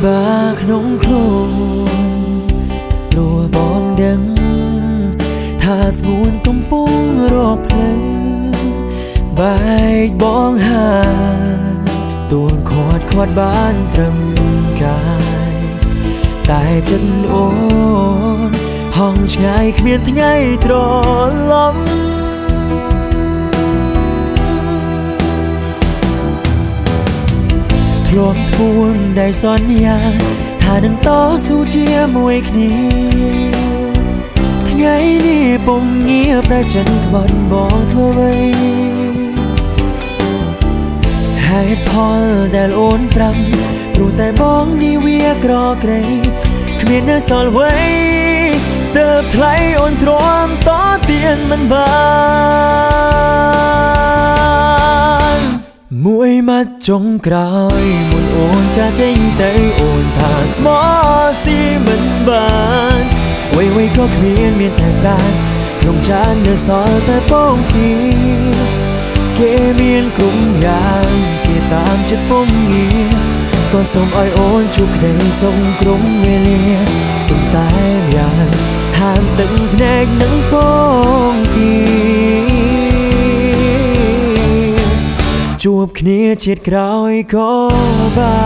បាក្នុងខ្លួនព្រោះបងដឹងថាស្ងួនកំពុងរកភ្លើងបែកបងហាទួងខាត់បានត្រឹមកាយតែចិត្តអូនហងឆ្ងាយគ្មានថ្ងៃត្រឡប់ធ្លាប់ពួនได้សន្យាថានឹងតស៊ូជាមួយគ្នាថ្ងៃនេះពុំងៀបដែលចិនខ្វាត់បងធ្វើអ្វីហេតុផលដែលអូនប្រាប់ព្រោះតែបងនេះវាក្រក្រៃគ្មាននៅសល់អ្វីទើបថ្លៃអូនទ្រាំតទៀនមិនបានមួយម៉ាត់ចុងក្រោយមុនអូនចាចេញទៅអូនថាស្មោះស៊ីមិនបានអ្វីៗក៏គ្មានតែប្រាណក្នុងចាននៅសល់តែពងទាគេមានគុំយ៉ាងគេតាមចិត្តពុំងារក៏សូមឲ្យអូនជួបក្តីសុខក្រុមវេលាសុំតែយ៉ាងហាមទឹកភ្នែកនឹងពងទាជួបគ្នាជាតិក្រោយក៏បា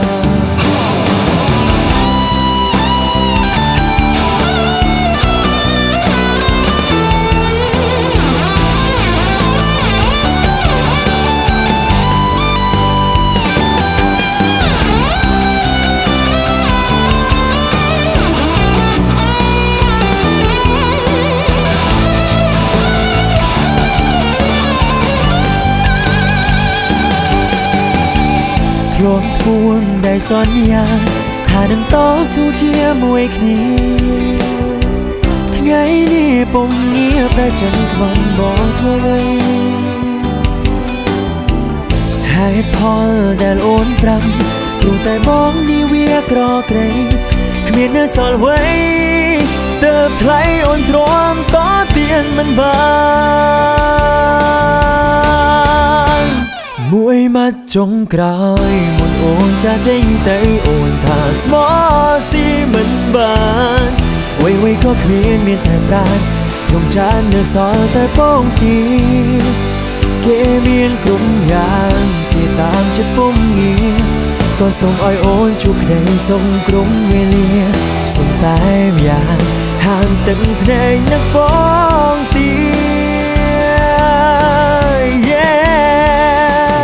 នធ្លាប់ពួនได้សន្យាថានឹងតស៊ូជាមួយគ្នាថ្ងៃនេះពុំងៀបដែលចិនខ្វាន់បងធ្វើអ្វីហេតុផលដែលអូនប្រាប់ព្រោះតែបងនេះវាក្រក្រៃគ្មាននៅសល់អ្វីទើបថ្លៃអូនទ្រាំតទៀនមិនបានមួយម៉ាត់ចុងក្រោយមុនអូនចាចេញទៅអូនថាស្មោះស៊ីមិនបានអ្វីៗក៏គ្មានតែប្រាណក្នុងចាននៅសល់តែពងទាគេមានគុំយ៉ាងគេតាមចិត្តពុំងារក៏សូមឲ្យអូនជួបក្តីសុខក្រុមវេលាសុំតែយ៉ាងហាមទឹកភ្នែកនឹងពងទា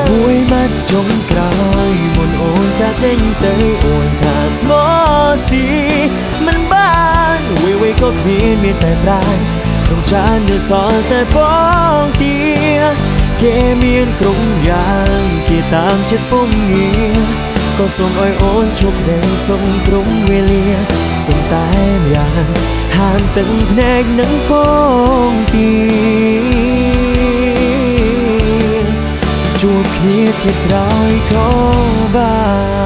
មួយម៉ាត់ចុងក្រោយមុនអូនចាចេញទៅអូនថាស្មោះស៊ីមិនបានអ្វីៗក៏គ្មានតែប្រាណក្នុងចាននៅសល់តែពងទាគេមានក្រុមយ៉ាងគេតាមចិត្តពុំងារក៏សូមឲ្យអូនជួបក្តីសុខក្រុមវេលាសុំតែយ៉ាងហាមទឹកភ្នែកនឹងពងទាជួបគ្នាជាក្រោយក៏បាន